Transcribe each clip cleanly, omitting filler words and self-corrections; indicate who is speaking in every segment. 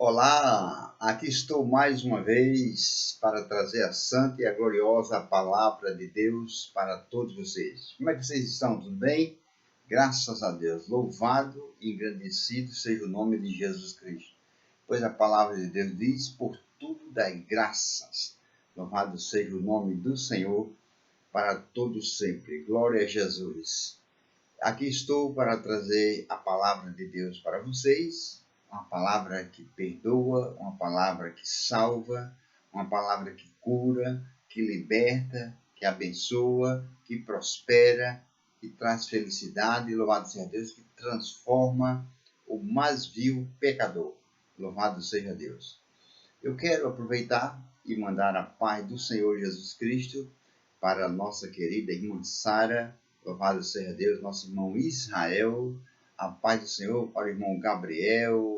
Speaker 1: Olá, aqui estou mais uma vez para trazer a santa e a gloriosa palavra de Deus para todos vocês. Como é que vocês estão? Tudo bem? Graças a Deus. Louvado e engrandecido seja o nome de Jesus Cristo. Pois a palavra de Deus diz, por tudo dai graças. Louvado seja o nome do Senhor para todos sempre. Glória a Jesus. Aqui estou para trazer a palavra de Deus para vocês. Uma palavra que perdoa, uma palavra que salva, uma palavra que cura, que liberta, que abençoa, que prospera, que traz felicidade, louvado seja Deus, que transforma o mais vil pecador. Louvado seja Deus. Eu quero aproveitar e mandar a paz do Senhor Jesus Cristo para a nossa querida irmã Sara, louvado seja Deus, nosso irmão Israel, a paz do Senhor para o irmão Gabriel,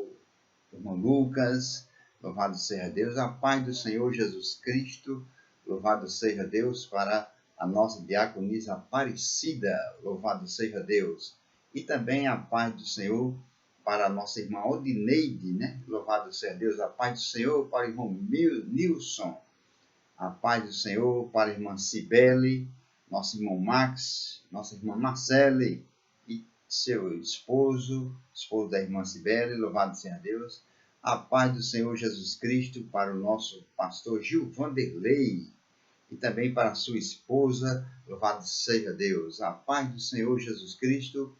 Speaker 1: o irmão Lucas, louvado seja Deus, a paz do Senhor Jesus Cristo, louvado seja Deus para a nossa diaconisa Aparecida, louvado seja Deus, e também a paz do Senhor para a nossa irmã Odineide, né? Louvado seja Deus, a paz do Senhor para o irmão Nilson, a paz do Senhor para a irmã Cibele, nosso irmão Max, nossa irmã Marcele e seu esposo da irmã Cibele, louvado seja Deus. A paz do Senhor Jesus Cristo para o nosso pastor Gil Vanderlei e também para a sua esposa, louvado seja Deus. A paz do Senhor Jesus Cristo,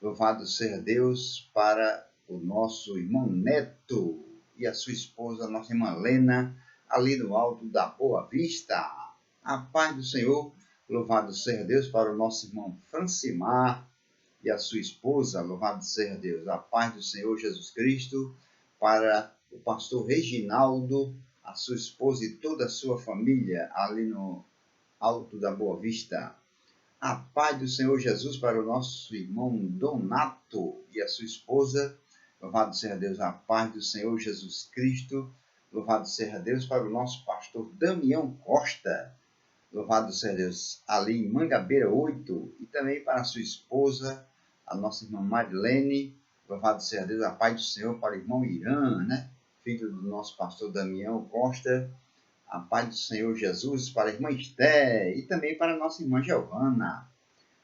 Speaker 1: louvado seja Deus para o nosso irmão Neto e a sua esposa, nossa irmã Lena, ali no alto da Boa Vista. A paz do Senhor, louvado seja Deus para o nosso irmão Francimar e a sua esposa, louvado seja Deus. A paz do Senhor Jesus Cristo para o pastor Reginaldo, a sua esposa e toda a sua família ali no alto da Boa Vista. A paz do Senhor Jesus para o nosso irmão Donato e a sua esposa, louvado seja Deus. A paz do Senhor Jesus Cristo, louvado seja Deus para o nosso pastor Damião Costa, louvado seja Deus, ali em Mangabeira 8, e também para a sua esposa, a nossa irmã Marilene, louvado seja Deus. A paz do Senhor para o irmão Irã, né? Filho do nosso pastor Damião Costa. A paz do Senhor Jesus para a irmã Esté e também para a nossa irmã Giovana.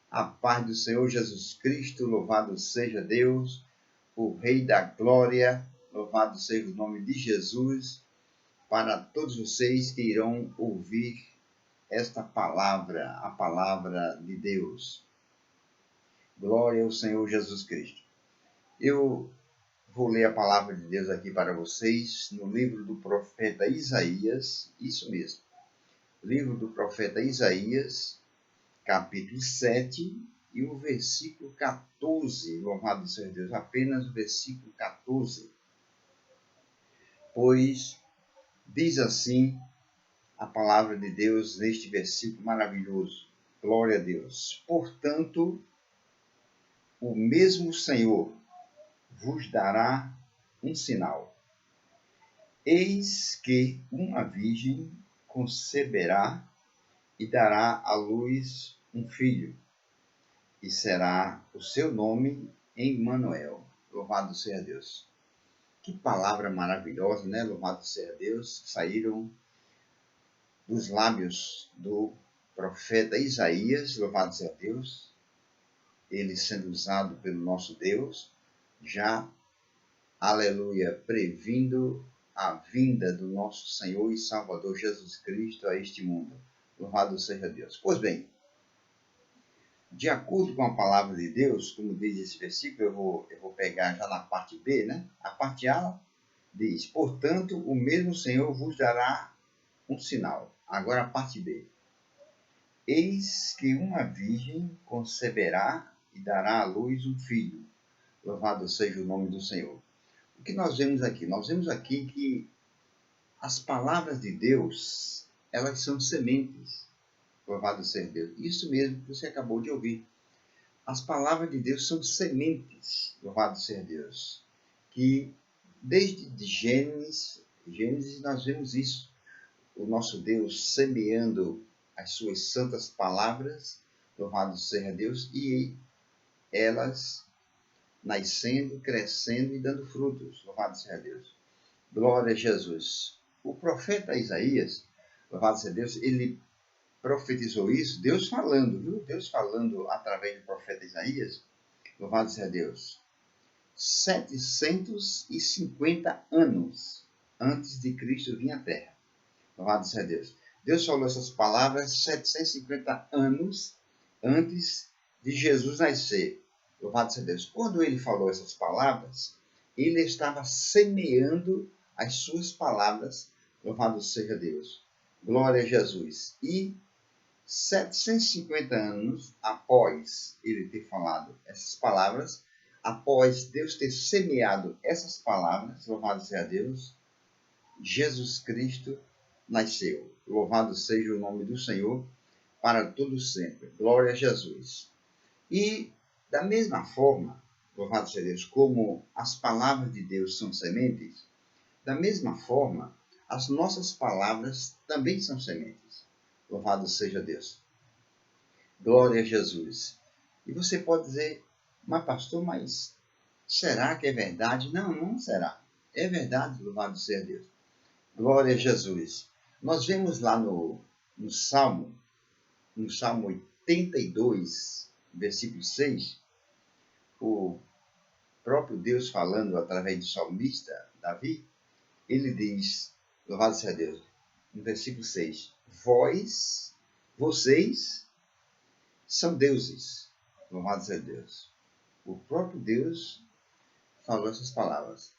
Speaker 1: A paz do Senhor Jesus Cristo, louvado seja Deus, o Rei da Glória, louvado seja o nome de Jesus, para todos vocês que irão ouvir esta palavra, a palavra de Deus. Glória ao Senhor Jesus Cristo. Eu vou ler a palavra de Deus aqui para vocês no livro do profeta Isaías, isso mesmo. Livro do profeta Isaías, capítulo 7 e o versículo 14. Louvado seja Deus, apenas o versículo 14. Pois diz assim a palavra de Deus neste versículo maravilhoso. Glória a Deus. Portanto, o mesmo Senhor vos dará um sinal. Eis que uma virgem conceberá e dará à luz um filho, e será o seu nome Emanuel. Louvado seja Deus. Que palavra maravilhosa, né? Louvado seja Deus. Saíram dos lábios do profeta Isaías, louvado seja Deus. Ele sendo usado pelo nosso Deus, já, aleluia, previndo a vinda do nosso Senhor e Salvador Jesus Cristo a este mundo. Louvado seja Deus. Pois bem, de acordo com a palavra de Deus, como diz esse versículo, eu vou pegar já na parte B, né? A parte A diz, portanto, o mesmo Senhor vos dará um sinal. Agora a parte B. Eis que uma virgem conceberá e dará à luz um filho. Louvado seja o nome do Senhor. O que nós vemos aqui? Nós vemos aqui que as palavras de Deus, elas são sementes. Louvado seja Deus. Isso mesmo que você acabou de ouvir. As palavras de Deus são sementes. Louvado seja Deus. Que desde Gênesis nós vemos isso. O nosso Deus semeando as suas santas palavras. Louvado seja Deus. E elas nascendo, crescendo e dando frutos. Louvado seja Deus. Glória a Jesus. O profeta Isaías, louvado seja Deus, ele profetizou isso, Deus falando, viu? Deus falando através do profeta Isaías, louvado seja Deus. 750 anos antes de Cristo vir à Terra. Louvado seja Deus. Deus falou essas palavras 750 anos antes de Jesus nascer. Louvado seja Deus. Quando ele falou essas palavras, ele estava semeando as suas palavras. Louvado seja Deus. Glória a Jesus. E 750 anos após ele ter falado essas palavras, após Deus ter semeado essas palavras, louvado seja Deus, Jesus Cristo nasceu. Louvado seja o nome do Senhor para todo sempre. Glória a Jesus. E da mesma forma, louvado seja Deus, como as palavras de Deus são sementes, da mesma forma, as nossas palavras também são sementes. Louvado seja Deus. Glória a Jesus. E você pode dizer, mas pastor, mas será que é verdade? Não, não será. É verdade, louvado seja Deus. Glória a Jesus. Nós vemos lá no Salmo 82, versículo 6, o próprio Deus falando através do salmista Davi, ele diz, louvado seja Deus, no versículo 6, vocês são deuses, louvado seja Deus. O próprio Deus falou essas palavras,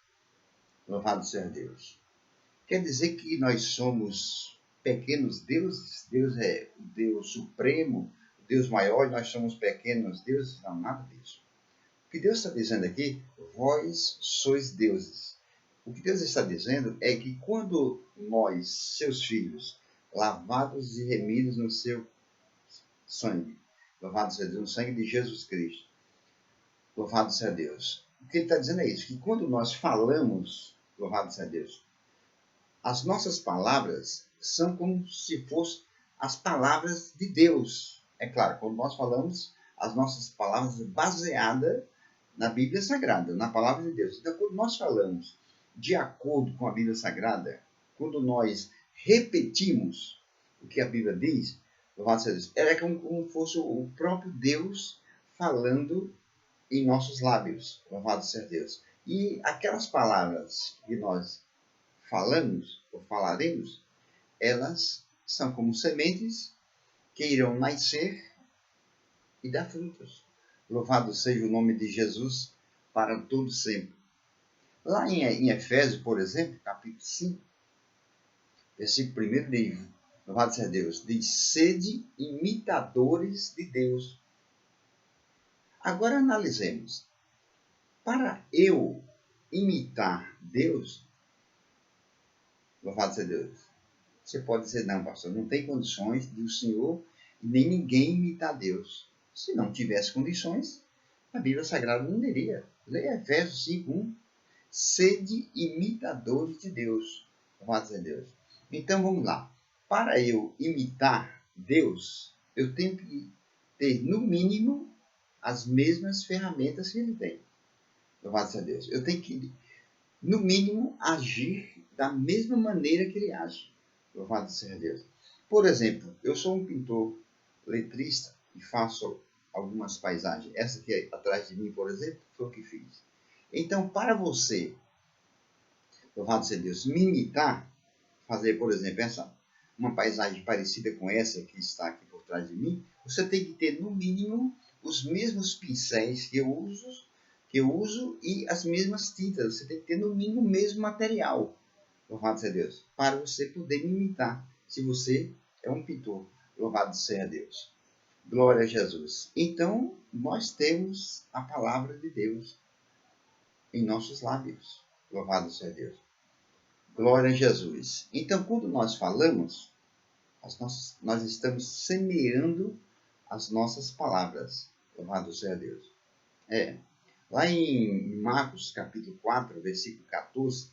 Speaker 1: louvado seja Deus. Quer dizer que nós somos pequenos deuses? Deus é o Deus supremo, o Deus maior, e nós somos pequenos deuses? Não, nada disso. O que Deus está dizendo aqui, vós sois deuses. O que Deus está dizendo é que quando nós, seus filhos, lavados e remidos no seu sangue, louvado seja Deus, no sangue de Jesus Cristo, louvado seja Deus. O que ele está dizendo é isso, que quando nós falamos, louvado seja Deus, as nossas palavras são como se fossem as palavras de Deus. É claro, quando nós falamos, as nossas palavras baseadas na Bíblia Sagrada, na palavra de Deus. Então, quando nós falamos de acordo com a Bíblia Sagrada, quando nós repetimos o que a Bíblia diz, louvado seja Deus, é como fosse o próprio Deus falando em nossos lábios, louvado seja Deus. E aquelas palavras que nós falamos ou falaremos, elas são como sementes que irão nascer e dar frutos. Louvado seja o nome de Jesus para todo sempre. Lá em Efésios, por exemplo, capítulo 5, versículo 1 diz, louvado seja Deus, diz, sede imitadores de Deus. Agora analisemos. Para eu imitar Deus, louvado seja Deus, você pode dizer, não, pastor, não tem condições de o Senhor nem ninguém imitar Deus. Se não tivesse condições, a Bíblia Sagrada não diria. Leia Efésios 5:1. Sede imitadores de Deus. Louvado seja Deus. Então vamos lá. Para eu imitar Deus, eu tenho que ter, no mínimo, as mesmas ferramentas que ele tem. Louvado seja Deus. Eu tenho que, no mínimo, agir da mesma maneira que ele age. Louvado seja Deus. Por exemplo, eu sou um pintor letrista e faço algumas paisagens. Essa aqui atrás de mim, por exemplo, foi o que fiz. Então, para você, louvado seja Deus, me imitar, fazer, por exemplo, uma paisagem parecida com essa que está aqui por trás de mim, você tem que ter, no mínimo, os mesmos pincéis que eu uso e as mesmas tintas. Você tem que ter, no mínimo, o mesmo material, louvado seja Deus, para você poder me imitar, se você é um pintor. Louvado seja Deus. Glória a Jesus. Então, nós temos a palavra de Deus em nossos lábios. Louvado seja Deus. Glória a Jesus. Então, quando nós falamos, nós estamos semeando as nossas palavras. Louvado seja Deus. Lá em Marcos, capítulo 4, versículo 14,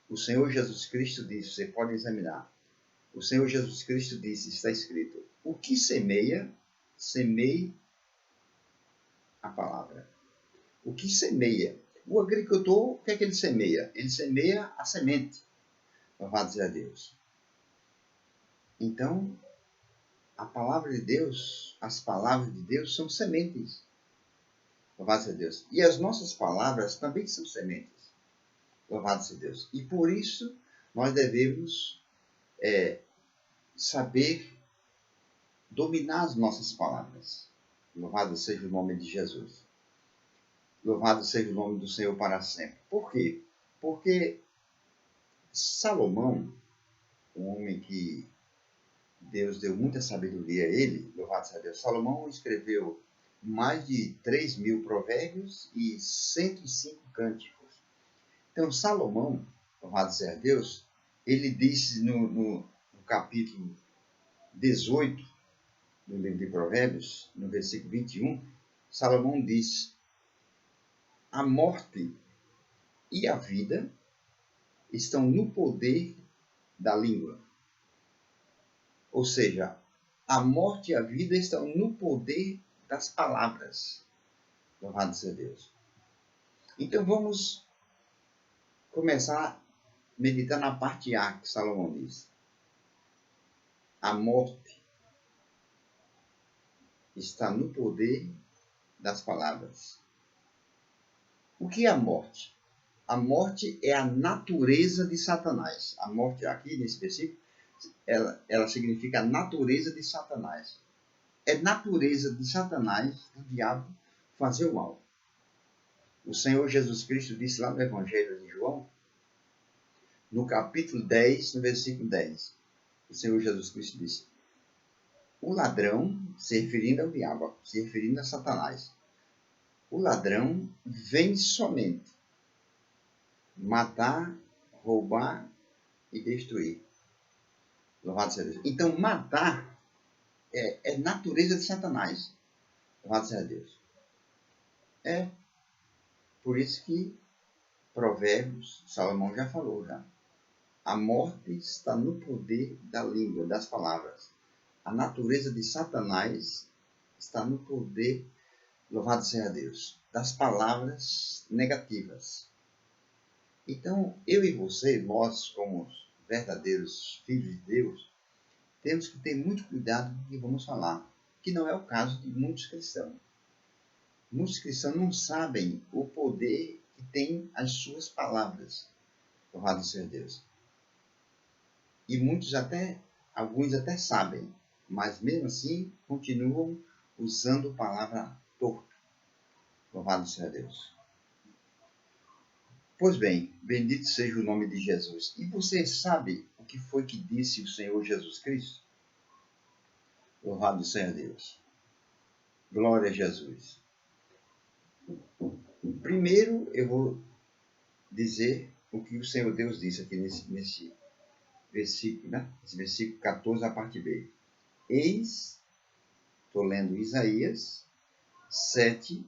Speaker 1: o Senhor Jesus Cristo disse, você pode examinar. O Senhor Jesus Cristo disse, está escrito, o que semeia, semeie a palavra. O que semeia. O agricultor, o que é que ele semeia? Ele semeia a semente. Louvado seja Deus. Então, a palavra de Deus, as palavras de Deus são sementes. Louvado seja Deus. E as nossas palavras também são sementes. Louvado seja Deus. E por isso, nós devemos saber dominar as nossas palavras. Louvado seja o nome de Jesus. Louvado seja o nome do Senhor para sempre. Por quê? Porque Salomão, um homem que Deus deu muita sabedoria a ele, louvado seja Deus, Salomão escreveu mais de 3.000 provérbios e 105 cânticos. Então, Salomão, louvado seja Deus, ele disse no capítulo 18 do livro de Provérbios, no versículo 21, Salomão diz: a morte e a vida estão no poder da língua. Ou seja, a morte e a vida estão no poder das palavras. Louvado seja Deus. Então vamos começar a meditar na parte A que Salomão diz. A morte está no poder das palavras. O que é a morte? A morte é a natureza de Satanás. A morte aqui, nesse versículo, ela significa a natureza de Satanás. É natureza de Satanás, do diabo, fazer o mal. O Senhor Jesus Cristo disse lá no Evangelho de João, no capítulo 10, no versículo 10. O Senhor Jesus Cristo disse: o ladrão, se referindo ao diabo, se referindo a Satanás, o ladrão vem somente matar, roubar e destruir. Louvado seja Deus. Então, matar é natureza de Satanás. Louvado seja Deus. É por isso que Provérbios, Salomão já falou já. A morte está no poder da língua, das palavras. A natureza de Satanás está no poder, louvado seja Deus, das palavras negativas. Então, eu e você, nós como verdadeiros filhos de Deus, temos que ter muito cuidado com o que vamos falar, que não é o caso de muitos cristãos. Muitos cristãos não sabem o poder que tem as suas palavras, louvado seja Deus. E alguns até sabem, mas mesmo assim continuam usando a palavra torto, louvado seja Deus. Pois bem, bendito seja o nome de Jesus. E você sabe o que foi que disse o Senhor Jesus Cristo? Louvado seja Deus. Glória a Jesus. Primeiro eu vou dizer o que o Senhor Deus disse aqui nesse versículo, né? Esse versículo 14, a parte B. Eis, estou lendo Isaías 7,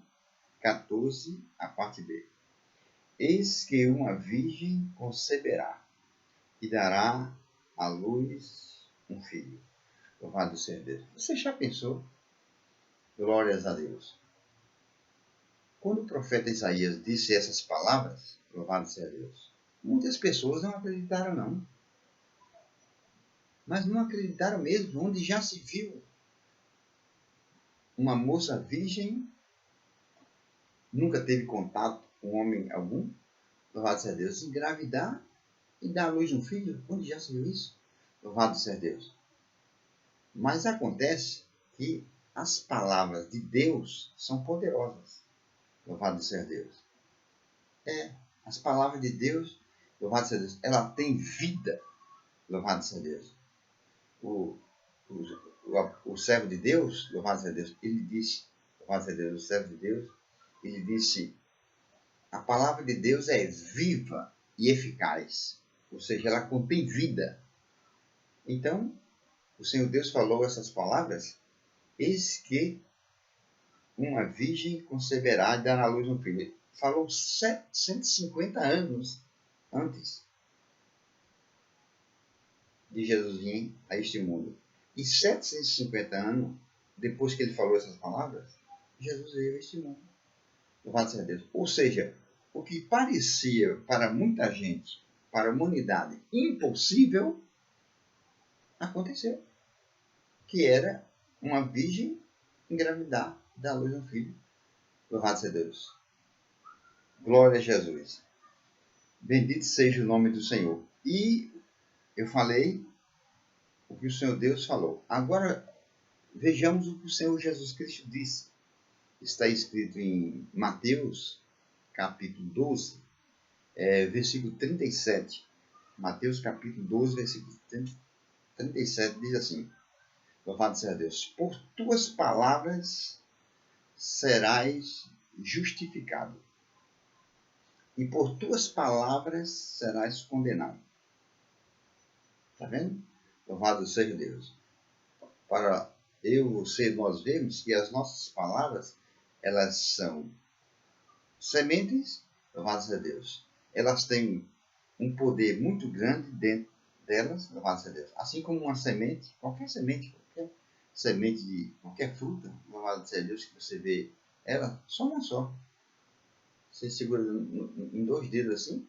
Speaker 1: 14, a parte B. Eis que uma virgem conceberá e dará à luz um filho. Louvado seja Deus. Você já pensou? Glórias a Deus. Quando o profeta Isaías disse essas palavras, louvado seja Deus, muitas pessoas não acreditaram não. Mas não acreditaram mesmo, onde já se viu uma moça virgem, nunca teve contato com homem algum, louvado seja Deus, engravidar e dar à luz um filho, onde já se viu isso? Louvado seja Deus. Mas acontece que as palavras de Deus são poderosas. Louvado seja Deus. As palavras de Deus, louvado seja Deus, ela tem vida. Louvado seja Deus. O servo de Deus, louvado seja Deus, ele disse, louvado seja Deus, o servo de Deus, ele disse, a palavra de Deus é viva e eficaz. Ou seja, ela contém vida. Então, o Senhor Deus falou essas palavras, eis que uma virgem conceberá e dará à luz um filho. Ele falou 150 anos antes de Jesus vir a este mundo. E 750 anos depois que ele falou essas palavras, Jesus veio a este mundo. Louvado seja Deus. Ou seja, o que parecia para muita gente, para a humanidade, impossível, aconteceu. Que era uma virgem engravidar, dar à luz a um filho. Louvado seja Deus. Glória a Jesus. Bendito seja o nome do Senhor. E eu falei o que o Senhor Deus falou. Agora, vejamos o que o Senhor Jesus Cristo disse. Está escrito em Mateus, capítulo 12, versículo 37. Mateus, capítulo 12, versículo 37, diz assim: louvado seja Deus. Por tuas palavras serás justificado, e por tuas palavras serás condenado. Está vendo? Louvado seja Deus. Para eu, você, nós vemos que as nossas palavras, elas são sementes, louvado seja Deus. Elas têm um poder muito grande dentro delas, louvado seja Deus. Assim como uma semente, qualquer semente de qualquer fruta, louvado seja Deus, que você vê ela, só uma só. Você segura em 2 dedos assim,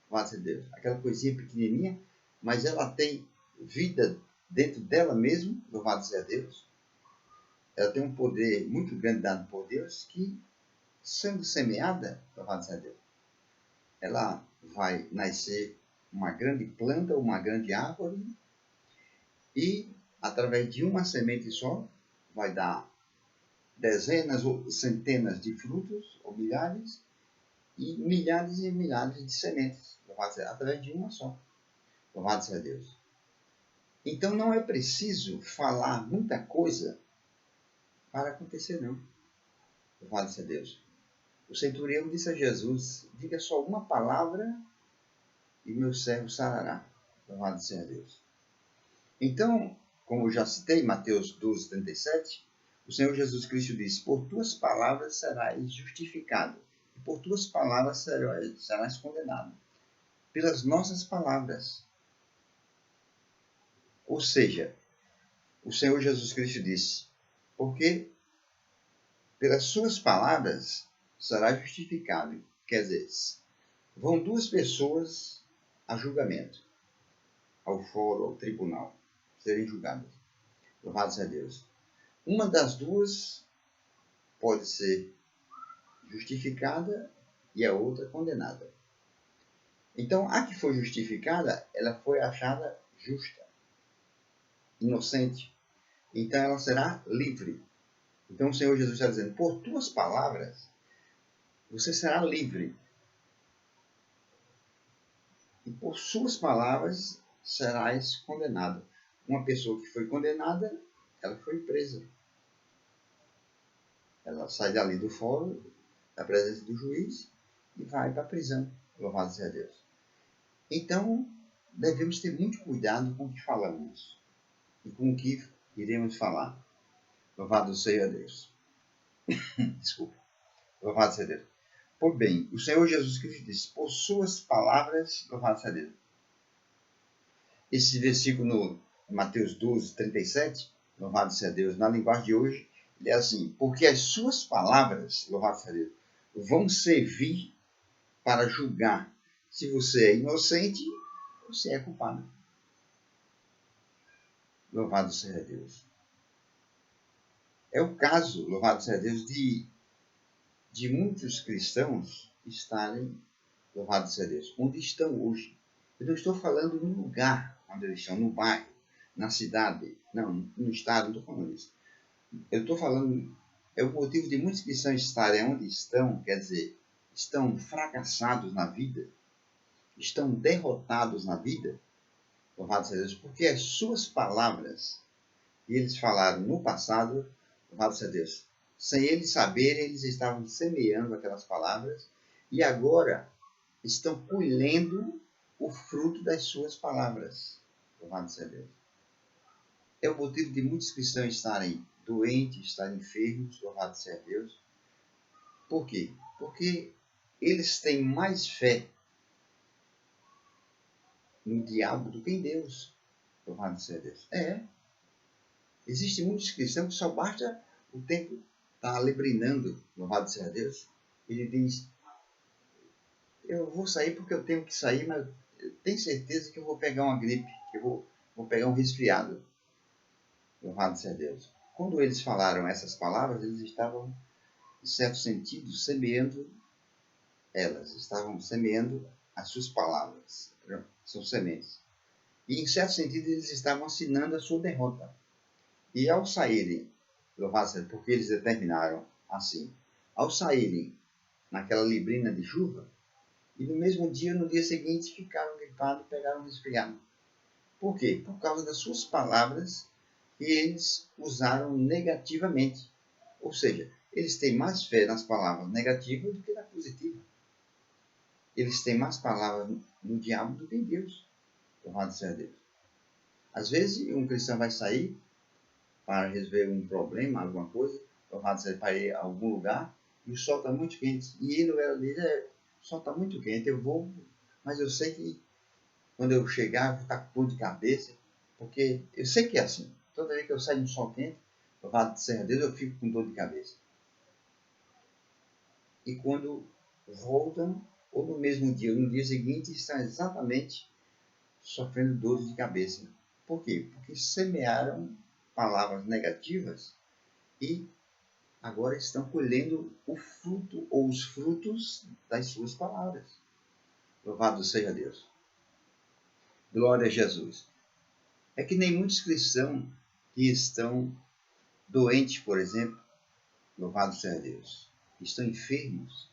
Speaker 1: louvado seja Deus. Aquela coisinha pequenininha, mas ela tem vida dentro dela mesmo, louvado seja Deus. Ela tem um poder muito grande dado por Deus que, sendo semeada, louvado seja Deus, ela vai nascer uma grande planta, uma grande árvore, e através de uma semente só vai dar dezenas ou centenas de frutos, ou milhares e milhares de sementes, louvado seja, através de uma só. Louvado seja Deus. Então não é preciso falar muita coisa para acontecer, não. Louvado seja Deus. O centurião disse a Jesus: diga só uma palavra e meu servo sarará. Louvado seja Deus. Então, como eu já citei, Mateus 12, 37, o Senhor Jesus Cristo disse: por tuas palavras serás justificado, e por tuas palavras serás condenado. Pelas nossas palavras. Ou seja, o Senhor Jesus Cristo disse: porque pelas suas palavras será justificado. Quer dizer, vão 2 pessoas a julgamento, ao fórum, ao tribunal, serem julgadas. Louvado seja Deus. Uma das 2 pode ser justificada e a outra condenada. Então, a que foi justificada, ela foi achada justa, inocente. Então, ela será livre. Então, o Senhor Jesus está dizendo: por tuas palavras, você será livre. E por suas palavras, serás condenado. Uma pessoa que foi condenada, ela foi presa. Ela sai dali do fórum, da presença do juiz, e vai para a prisão. Louvado seja Deus. Então, devemos ter muito cuidado com o que falamos e com o que iremos falar. Louvado seja Deus. Desculpa. Louvado seja Deus. Pois bem, o Senhor Jesus Cristo disse: por suas palavras, louvado seja Deus. Esse versículo no Mateus 12, 37, louvado seja Deus, na linguagem de hoje, ele é assim: porque as suas palavras, louvado seja Deus, vão servir para julgar se você é inocente ou se é culpado. Louvado seja Deus. É o caso, louvado seja Deus, de muitos cristãos estarem, louvado seja Deus, onde estão hoje. Eu não estou falando no lugar onde eles estão, no bairro, na cidade, não, no estado, não estou falando isso. Eu estou falando, é o motivo de muitos cristãos estarem onde estão, quer dizer, estão fracassados na vida, estão derrotados na vida, louvado seja Deus, porque as suas palavras que eles falaram no passado, louvado seja Deus, sem eles saberem, eles estavam semeando aquelas palavras e agora estão colhendo o fruto das suas palavras. Louvado seja Deus. É o motivo de muitos cristãos estarem doentes, estarem enfermos, louvado seja Deus. Por quê? Porque eles têm mais fé no diabo do que em Deus. Louvado seja Deus. Existem muitos cristãos que só basta o tempo estar alebrinando, louvado seja Deus. Ele diz: Eu vou sair porque eu tenho que sair, mas eu tenho certeza que eu vou pegar uma gripe, que eu vou pegar um resfriado. Louvado seja Deus. Quando eles falaram essas palavras, eles estavam, em certo sentido, semeando elas. Estavam semeando as suas palavras. São sementes. E, em certo sentido, eles estavam assinando a sua derrota. E ao saírem, louvado seja Deus, porque eles determinaram assim, ao saírem naquela librina de chuva, e no mesmo dia, no dia seguinte, ficaram gripados e pegaram um resfriado. Por quê? Por causa das suas palavras que eles usaram negativamente. Ou seja, eles têm mais fé nas palavras negativas do que na positiva. Eles têm mais palavras no diabo do que em Deus. Louvado seja Deus. Às vezes, um cristão vai sair para resolver um problema, alguma coisa, louvado seja, para ir a algum lugar, e o sol está muito quente. E ele diz, o sol está muito quente, eu vou, mas eu sei que quando eu chegar, eu vou estar com dor de cabeça, porque eu sei que é assim. Toda vez que eu saio no sol quente, louvado seja Deus, eu fico com dor de cabeça. E quando voltam, ou no mesmo dia, ou no dia seguinte, estão exatamente sofrendo dores de cabeça. Por quê? Porque semearam palavras negativas e agora estão colhendo o fruto ou os frutos das suas palavras. Louvado seja Deus. Glória a Jesus. É que nem muitos cristãos que estão doentes, por exemplo, louvado seja Deus, estão enfermos.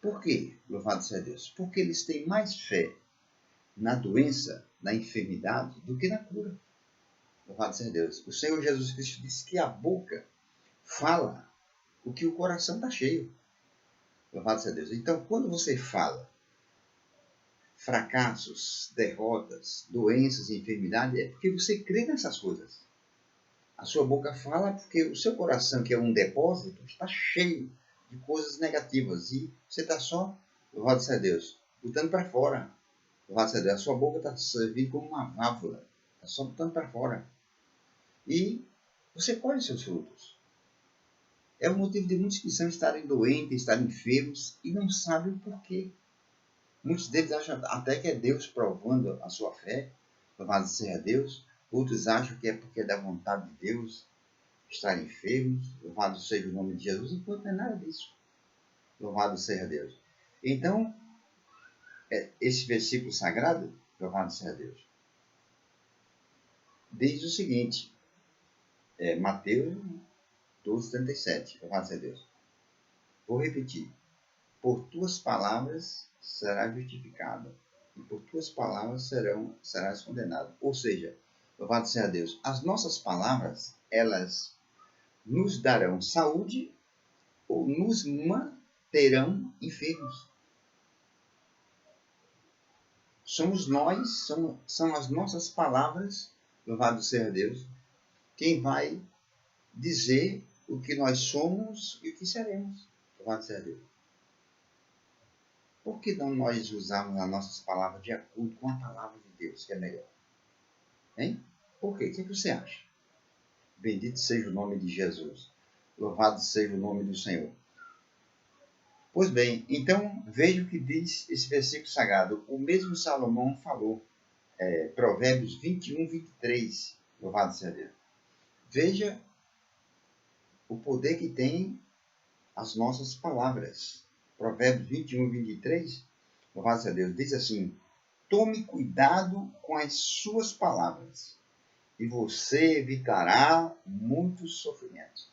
Speaker 1: Por quê? Louvado seja Deus. Porque eles têm mais fé na doença, na enfermidade, do que na cura. Louvado seja Deus. O Senhor Jesus Cristo disse que a boca fala o que o coração está cheio. Louvado seja Deus. Então, quando você fala fracassos, derrotas, doenças e enfermidade, é porque você crê nessas coisas. A sua boca fala porque o seu coração, que é um depósito, está cheio de coisas negativas. E você está só, louvado seja Deus, botando para fora. Louvado seja Deus. A sua boca está servindo como uma válvula. Está só botando para fora. E você colhe seus frutos. É o motivo de muitos cristãos estarem doentes, estarem enfermos e não sabem o porquê. Muitos deles acham até que é Deus provando a sua fé, louvado seja Deus. Outros acham que é porque é da vontade de Deus estar enfermos, louvado seja o nome de Jesus, enquanto não é nada disso. Louvado seja Deus. Então, esse versículo sagrado, louvado seja Deus, diz o seguinte, Mateus 12:37, louvado seja Deus. Vou repetir. Por tuas palavras serás justificado, e por tuas palavras serás condenado. Ou seja, louvado seja Deus, as nossas palavras, elas nos darão saúde ou nos manterão enfermos. Somos nós, são as nossas palavras, louvado seja Deus, quem vai dizer o que nós somos e o que seremos. Louvado seja Deus. Por que não nós usarmos as nossas palavras de acordo com a palavra de Deus, que é melhor? Hein? Por quê? O que você acha? Bendito seja o nome de Jesus. Louvado seja o nome do Senhor. Pois bem, então veja o que diz esse versículo sagrado. O mesmo Salomão falou, Provérbios 21:23. Louvado seja Deus. Veja o poder que tem as nossas palavras. Provérbios 21:23. Louvado seja Deus. Diz assim: tome cuidado com as suas palavras e você evitará muitos sofrimentos.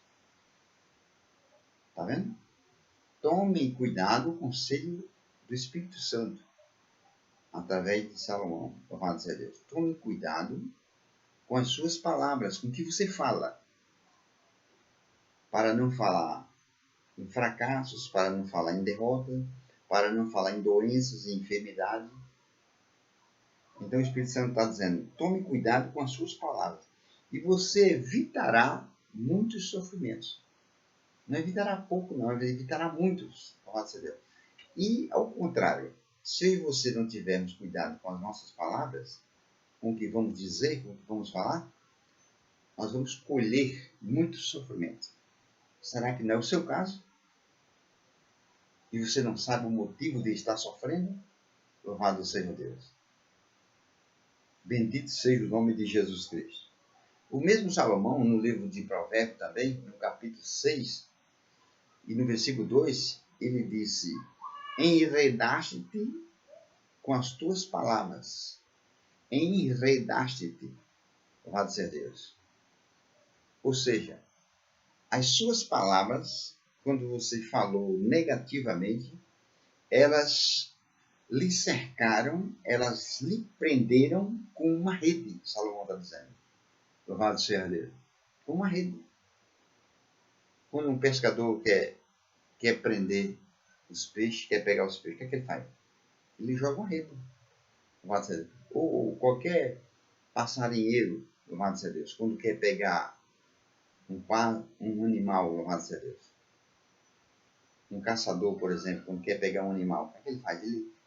Speaker 1: Está vendo? Tome cuidado, o conselho do Espírito Santo, através de Salomão. Louvado seja Deus. Tome cuidado com as suas palavras, com o que você fala, para não falar em fracassos, para não falar em derrota, para não falar em doenças e enfermidade. Então o Espírito Santo está dizendo, tome cuidado com as suas palavras. E você evitará muitos sofrimentos. Não evitará pouco, não, evitará muitos. E, ao contrário, se eu e você não tivermos cuidado com as nossas palavras, com o que vamos dizer, com o que vamos falar, nós vamos colher muito sofrimento. Será que não é o seu caso? e você não sabe o motivo de estar sofrendo? Louvado seja Deus. Bendito seja o nome de Jesus Cristo. O mesmo Salomão, no livro de Provérbios também, no capítulo 6 e no versículo 2, ele disse: enredaste-te com as tuas palavras. Enredaste-te. Louvado seja Deus. Ou seja, as suas palavras, quando você falou negativamente, elas lhe cercaram, elas lhe prenderam com uma rede, Salomão está dizendo. Louvado seja Deus. Com uma rede. Quando um pescador quer prender os peixes, quer pegar os peixes, o que ele faz? Ele joga uma rede. Louvado seja Deus. Ou qualquer passarinheiro, louvado seja Deus, quando quer pegar um animal, louvado seja Deus. Um caçador, por exemplo, quando quer pegar um animal, o que ele faz?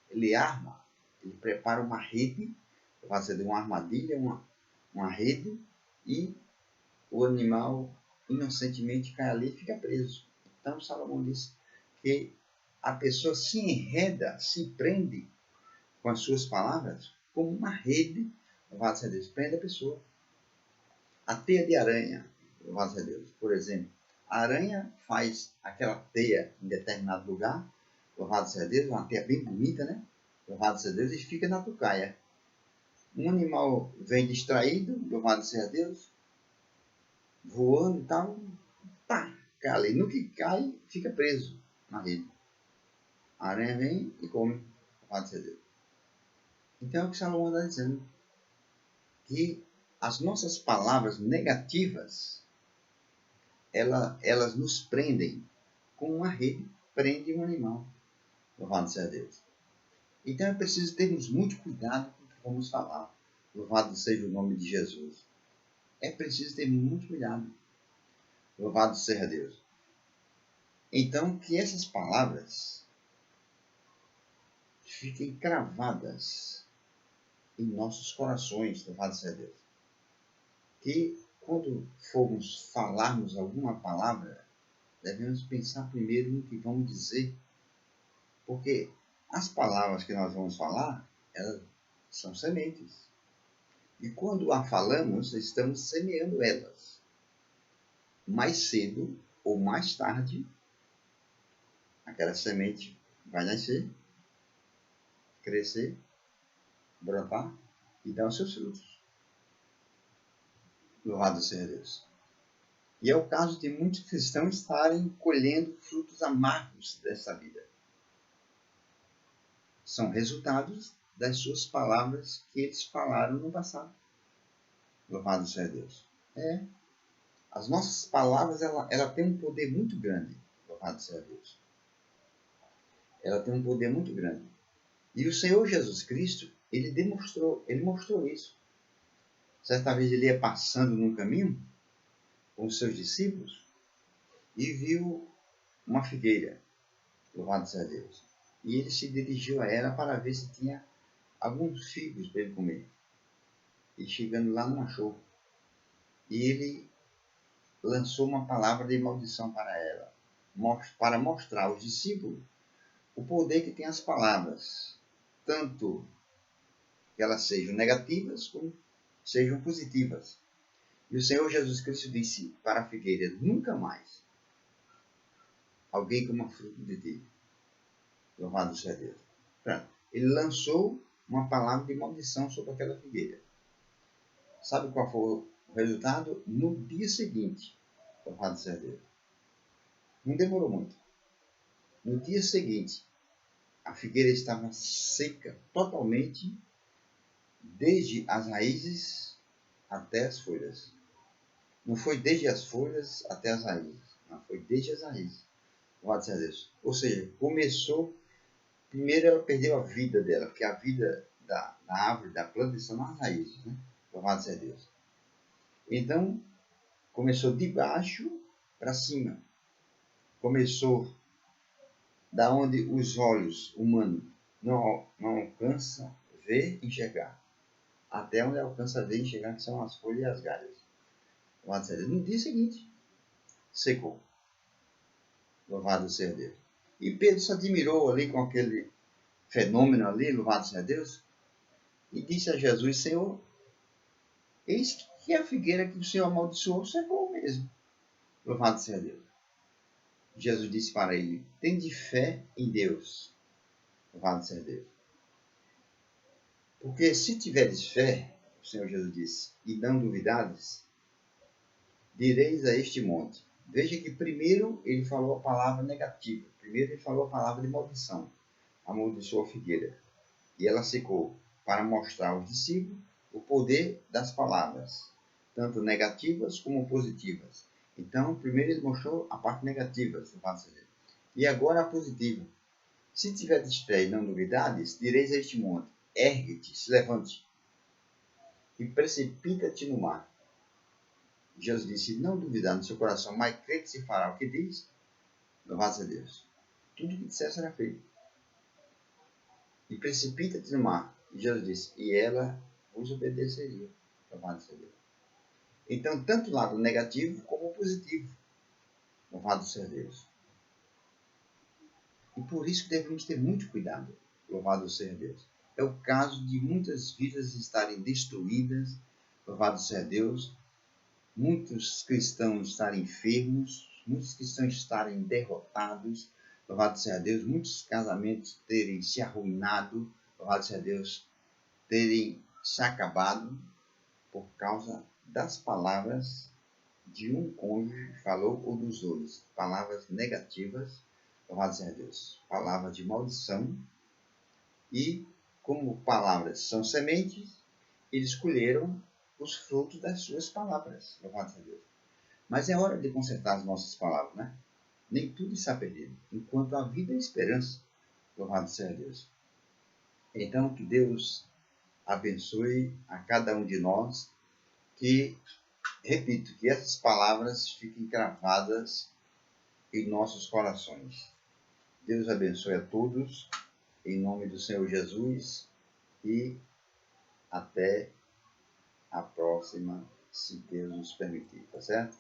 Speaker 1: Ele arma, ele prepara uma rede, louvado seja Deus, uma armadilha, uma rede, e o animal inocentemente cai ali e fica preso. Então, Salomão diz que a pessoa se enreda, se prende com as suas palavras como uma rede, louvado seja Deus, prende a pessoa. A teia de aranha, louvado seja Deus, por exemplo, a aranha faz aquela teia em determinado lugar, louvado seja Deus, uma teia bem bonita, né? Louvado seja Deus, e fica na tucaia. Um animal vem distraído, louvado seja Deus, voando e tal, pá, cai ali. No que cai, fica preso na rede. A aranha vem e come, louvado seja Deus. Então é o que Salomão está dizendo, que as nossas palavras negativas, elas nos prendem com uma rede, prende um animal, louvado seja Deus. Então é preciso termos muito cuidado com o que vamos falar, louvado seja o nome de Jesus. É preciso ter muito cuidado, louvado seja Deus. Então, que essas palavras fiquem cravadas em nossos corações, louvado seja Deus. Que quando formos falarmos alguma palavra, devemos pensar primeiro no que vamos dizer, porque as palavras que nós vamos falar, elas são sementes. E quando a falamos, estamos semeando elas. Mais cedo ou mais tarde, aquela semente vai nascer, crescer, brotar e dar os seus frutos. Louvado seja Deus. E é o caso de muitos cristãos estarem colhendo frutos amargos dessa vida. São resultados das suas palavras que eles falaram no passado. Louvado seja Deus. As nossas palavras, ela tem um poder muito grande. Louvado seja Deus. Ela tem um poder muito grande. E o Senhor Jesus Cristo, ele mostrou isso. Certa vez ele ia passando num caminho com os seus discípulos e viu uma figueira. Louvado seja Deus. E ele se dirigiu a ela para ver se tinha alguns figos para ele comer. E chegando lá não achou. E ele lançou uma palavra de maldição para ela, para mostrar aos discípulos o poder que tem as palavras, tanto que elas sejam negativas como sejam positivas. E o Senhor Jesus Cristo disse para a figueira: nunca mais alguém coma fruto de ti. Louvado seja Deus. Pronto. Ele lançou uma palavra de maldição sobre aquela figueira. Sabe qual foi o resultado? No dia seguinte, louvado seja Deus. Não demorou muito. No dia seguinte, a figueira estava seca totalmente, desde as raízes até as folhas. Não foi desde as folhas até as raízes. Não, foi desde as raízes. Louvado seja Deus. Ou seja, começou. Primeiro ela perdeu a vida dela, porque a vida da árvore, da planta, está nas raízes, né? Louvado seja Deus. Então, começou de baixo para cima. Começou da onde os olhos humanos não alcançam ver e enxergar. Até onde alcança ver e enxergar, que são as folhas e as galhas. No dia seguinte, secou. Louvado seja Deus. E Pedro se admirou ali com aquele fenômeno ali, louvado seja Deus, e disse a Jesus: Senhor, eis que a figueira que o Senhor amaldiçoou secou mesmo. Louvado seja Deus. Jesus disse para ele: tende fé em Deus. Louvado seja Deus. Porque se tiveres fé, o Senhor Jesus disse, e não duvidares, direis a este monte. Veja que primeiro ele falou a palavra negativa. Primeiro ele falou a palavra de maldição. Amaldiçoou a figueira. E ela secou, para mostrar aos discípulos o poder das palavras, tanto negativas como positivas. Então, primeiro ele mostrou a parte negativa, e agora a positiva. Se tiveres fé e não duvidares, direis a este monte: ergue-te, se levante, e precipita-te no mar. Jesus disse: não duvidar no seu coração, mas crê que se fará o que diz, louvado seja Deus. Tudo que disser será feito. E precipita-te no mar. E Jesus disse: e ela vos obedeceria, louvado seja Deus. Então, tanto o lado negativo como o positivo, louvado seja Deus. E por isso devemos ter muito cuidado, louvado seja Deus. É o caso de muitas vidas estarem destruídas, louvado seja Deus, muitos cristãos estarem enfermos, muitos cristãos estarem derrotados, louvado seja Deus, muitos casamentos terem se arruinado, louvado seja Deus, terem se acabado por causa das palavras de um cônjuge falou ou dos dois, palavras negativas, louvado seja Deus, palavras de maldição, e como palavras são sementes, eles colheram os frutos das suas palavras, louvado seja Deus. Mas é hora de consertar as nossas palavras, né? Nem tudo está perdido, enquanto há vida e esperança, louvado seja Deus. Então, que Deus abençoe a cada um de nós, que, repito, que essas palavras fiquem gravadas em nossos corações. Deus abençoe a todos, em nome do Senhor Jesus, e até a próxima, se Deus nos permitir, tá certo?